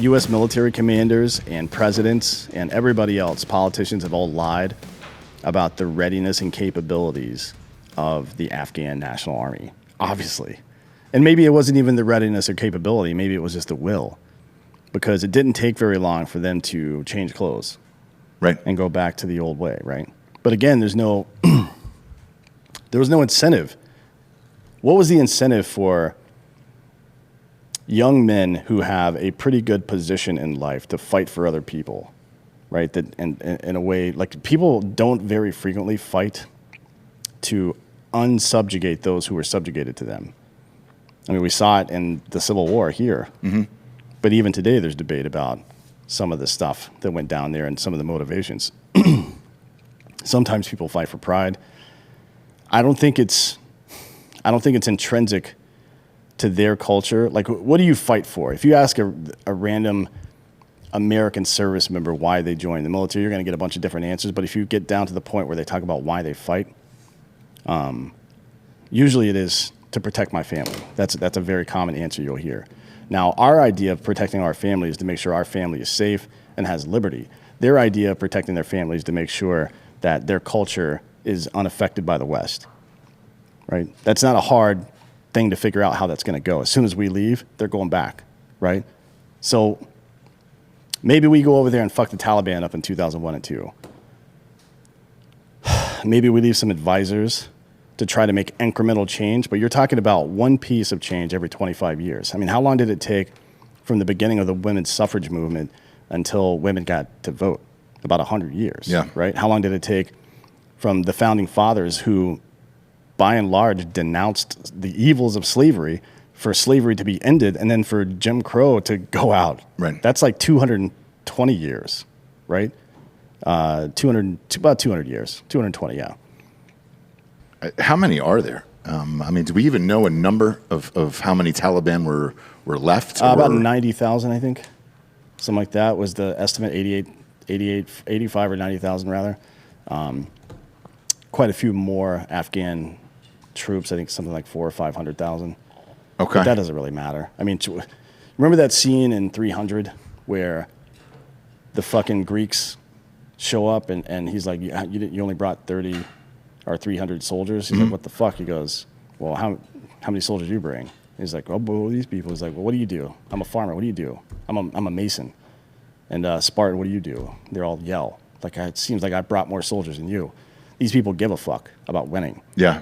U.S. military commanders and presidents and everybody else, politicians have all lied about the readiness and capabilities of the Afghan National Army, obviously. And maybe it wasn't even the readiness or capability. Maybe it was just the will, because it didn't take very long for them to change clothes, right, and go back to the old way, right? But again, there was no incentive. What was the incentive for young men who have a pretty good position in life to fight for other people, right? That, and in a way, like, people don't very frequently fight to unsubjugate those who were subjugated to them. I mean, we saw it in the Civil War here. Mm-hmm. But even today, there's debate about some of the stuff that went down there and some of the motivations. Sometimes people fight for pride. I don't think it's intrinsic to their culture. Like, what do you fight for? If you ask a random American service member why they joined the military, you're going to get a bunch of different answers. But if you get down to the point where they talk about why they fight, usually it is to protect my family. That's a very common answer you'll hear. Now, our idea of protecting our family is to make sure our family is safe and has liberty. Their idea of protecting their family is to make sure that their culture is unaffected by the West, right? That's not a hard thing to figure out how that's going to go. As soon as we leave, they're going back, right? So maybe we go over there and fuck the Taliban up in 2001 and 2. Maybe we leave some advisors to try to make incremental change, but you're talking about one piece of change every 25 years. I mean, how long did it take from the beginning of the women's suffrage movement until women got to vote? About 100 years, yeah, right? How long did it take from the founding fathers, who by and large denounced the evils of slavery, for slavery to be ended, and then for Jim Crow to go out? Right. That's like 220 years, right? About 200 years, 220, yeah. How many are there? I mean, do we even know a number of how many Taliban were left? About 90,000, I think. Something like that was the estimate, 85 or 90,000 rather. Quite a few more Afghan troops, I think something like 400,000 or 500,000. Okay. But that doesn't really matter. I mean, remember that scene in 300 where the fucking Greeks show up and he's like, you only brought 30 or 300 soldiers? He's like, what the fuck? He goes, well, how many soldiers do you bring? He's like, oh, well, these people. He's like, well, what do you do? I'm a farmer. What do you do? I'm a mason. And Spartan, what do you do? They all yell. Like, it seems like I brought more soldiers than you. These people give a fuck about winning. Yeah.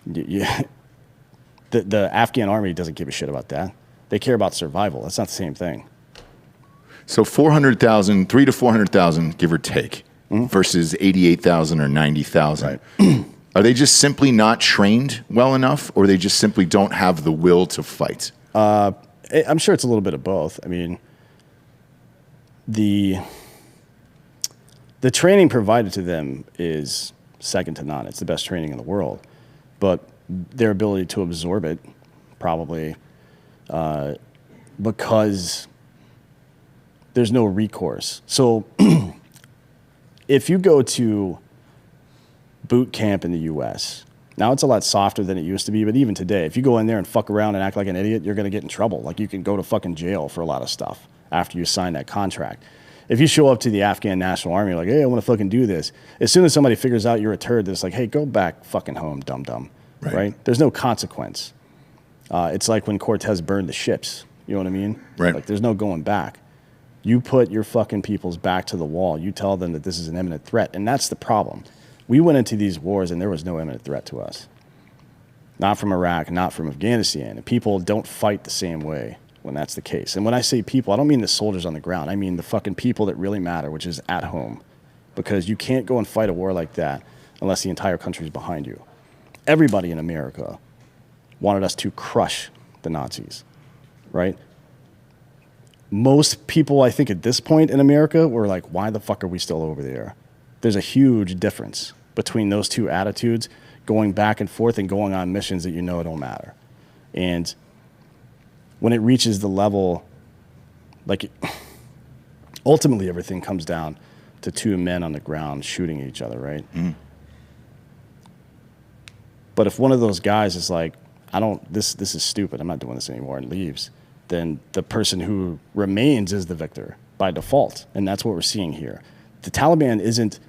Yeah. The Afghan army doesn't give a shit about that. They care about survival. That's not the same thing. So 400,000, 300,000 to 400,000, give or take, versus 88,000 or 90,000. Right. Are they just simply not trained well enough, or they just simply don't have the will to fight? I'm sure it's a little bit of both. I mean, the training provided to them is second to none. It's the best training in the world. But their ability to absorb it, probably, because there's no recourse. So if you go to boot camp in the U.S., now it's a lot softer than it used to be, but even today, if you go in there and fuck around and act like an idiot, you're going to get in trouble. Like, you can go to fucking jail for a lot of stuff after you sign that contract. If you show up to the Afghan National Army like, hey, I want to fucking do this, as soon as somebody figures out you're a turd, it's like, hey, go back fucking home, dum-dum, right? There's no consequence. It's like when Cortez burned the ships, you know what I mean? Right. Like, there's no going back. You put your fucking people's back to the wall. You tell them that this is an imminent threat, and that's the problem. We went into these wars, and there was no imminent threat to us. Not from Iraq, not from Afghanistan. And people don't fight the same way when that's the case. And when I say people, I don't mean the soldiers on the ground. I mean the fucking people that really matter, which is at home. Because you can't go and fight a war like that unless the entire country is behind you. Everybody in America wanted us to crush the Nazis, right? Most people, I think, at this point in America were like, why the fuck are we still over there? There's a huge difference between those two attitudes, going back and forth and going on missions that you know don't matter. And when it reaches the level, like, ultimately everything comes down to two men on the ground shooting each other, right? But if one of those guys is like, this is stupid, I'm not doing this anymore, and leaves, then the person who remains is the victor by default. And that's what we're seeing here. The Taliban isn't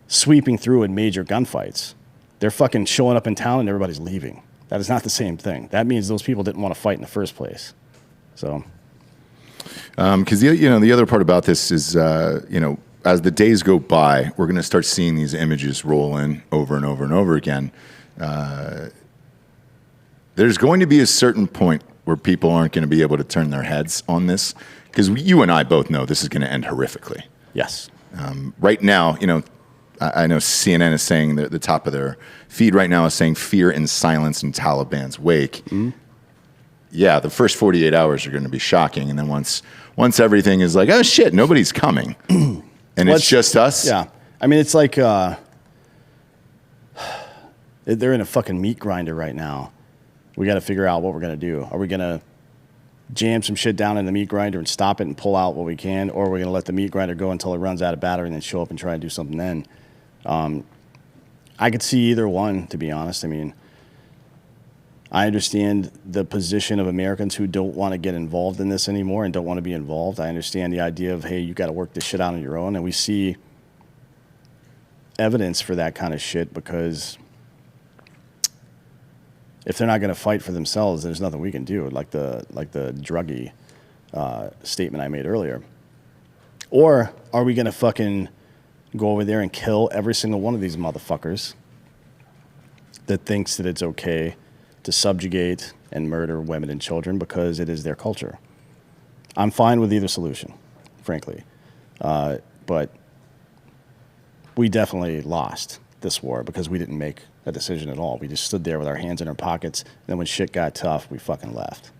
sweeping through in major gunfights. They're fucking showing up in town and everybody's leaving. That is not the same thing. That means those people didn't want to fight in the first place. So, because the other part about this is as the days go by, we're going to start seeing these images roll in over and over and over again. There's going to be a certain point where people aren't going to be able to turn their heads on this, because you and I both know this is going to end horrifically. yes. Right now, I know CNN is saying that the top of their feed right now is saying fear and silence in Taliban's wake. Mm-hmm. Yeah, the first 48 hours are going to be shocking, and then once everything is like, oh shit, nobody's coming, and it's just us. Yeah, I mean, it's like they're in a fucking meat grinder right now. We got to figure out what we're going to do. Are we going to jam some shit down in the meat grinder and stop it and pull out what we can, or are we going to let the meat grinder go until it runs out of battery and then show up and try and do something then? I could see either one, to be honest. I mean, I understand the position of Americans who don't want to get involved in this anymore and don't want to be involved. I understand the idea of, hey, you got to work this shit out on your own, and we see evidence for that kind of shit, because if they're not going to fight for themselves, there's nothing we can do, like the druggy statement I made earlier. Or are we going to fucking go over there and kill every single one of these motherfuckers that thinks that it's okay to subjugate and murder women and children because it is their culture? I'm fine with either solution, frankly. But we definitely lost this war because we didn't make a decision at all. We just stood there with our hands in our pockets, and then when shit got tough, we fucking left.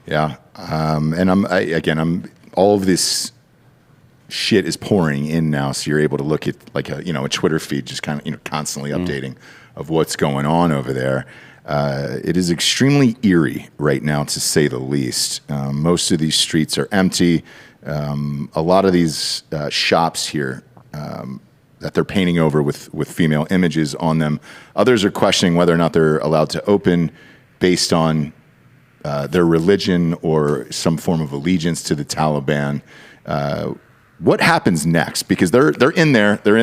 Yeah, and I'm all of this shit is pouring in now, so you're able to look at like a Twitter feed, just kind of constantly updating of what's going on over there. It is extremely eerie right now, to say the least. Most of these streets are empty. A lot of these shops here that they're painting over with female images on them. Others are questioning whether or not they're allowed to open based on their religion or some form of allegiance to the Taliban. What happens next? Because they're in there. They're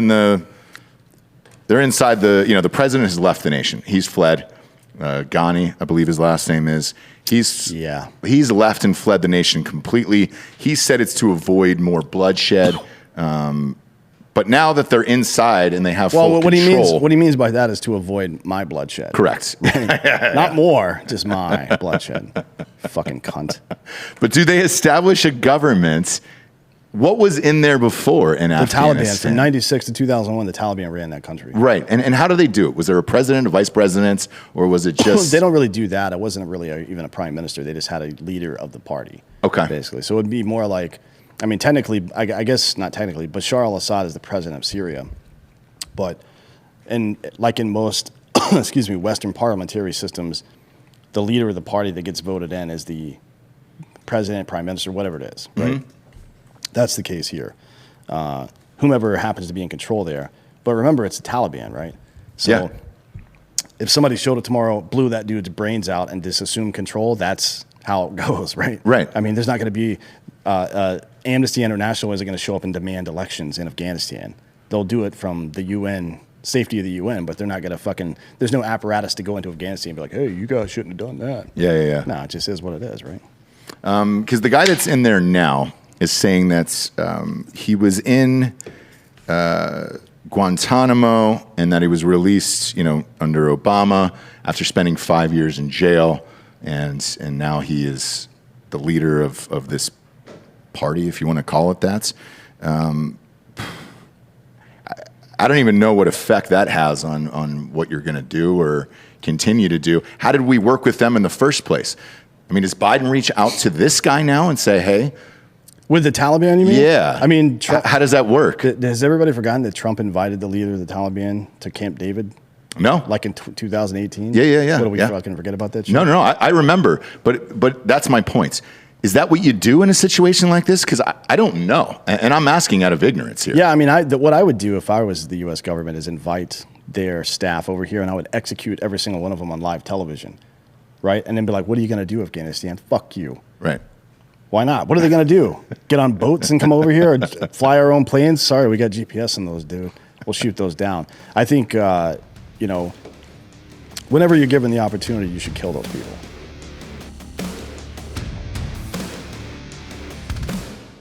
inside the. The president has left the nation. He's fled. Ghani, I believe his last name is. He's left and fled the nation completely. He said it's to avoid more bloodshed. But now that they're inside and they have full control. What he means by that is to avoid my bloodshed. Correct. Not more, just my bloodshed. Fucking cunt. But do they establish a government? What was in there before in Afghanistan? The Taliban, from 96 to 2001, the Taliban ran that country. Right. And how do they do it? Was there a president, a vice president, or was it just... They don't really do that. It wasn't really even a prime minister. They just had a leader of the party. Okay. Basically. So it would be more like... I mean, technically, I guess not technically, Bashar al-Assad is the president of Syria. But, like in most, Western parliamentary systems, the leader of the party that gets voted in is the president, prime minister, whatever it is, right? Mm-hmm. That's the case here. Whomever happens to be in control there. But remember, it's the Taliban, right? So if somebody showed up tomorrow, blew that dude's brains out, and just assumed control, that's how it goes, right? Right. I mean, there's not going to be... Amnesty International isn't going to show up and demand elections in Afghanistan. They'll do it from the UN, safety of the UN, but they're not going to fucking... There's no apparatus to go into Afghanistan and be like, hey, you guys shouldn't have done that. Yeah. No, it just is what it is, right? Because the guy that's in there now is saying that he was in Guantanamo and that he was released, under Obama after spending 5 years in jail, and now he is the leader of this party, if you want to call it that. I don't even know what effect that has on what you're going to do or continue to do. How did we work with them in the first place? I mean, does Biden reach out to this guy now and say, hey... With the Taliban, you mean? Yeah. I mean... How does that work? Has everybody forgotten that Trump invited the leader of the Taliban to Camp David? No. Like in 2018? Yeah. What, do we fucking forget about that shit? No. I remember. But that's my point. Is that what you do in a situation like this? Because I don't know. And I'm asking out of ignorance here. Yeah, I mean, what I would do if I was the U.S. government is invite their staff over here, and I would execute every single one of them on live television. right? And then be like, what are you going to do, Afghanistan? Fuck you. Right. Why not? What are they going to do? Get on boats and come over here or fly our own planes? Sorry, we got GPS in those, dude. We'll shoot those down. I think, whenever you're given the opportunity, you should kill those people.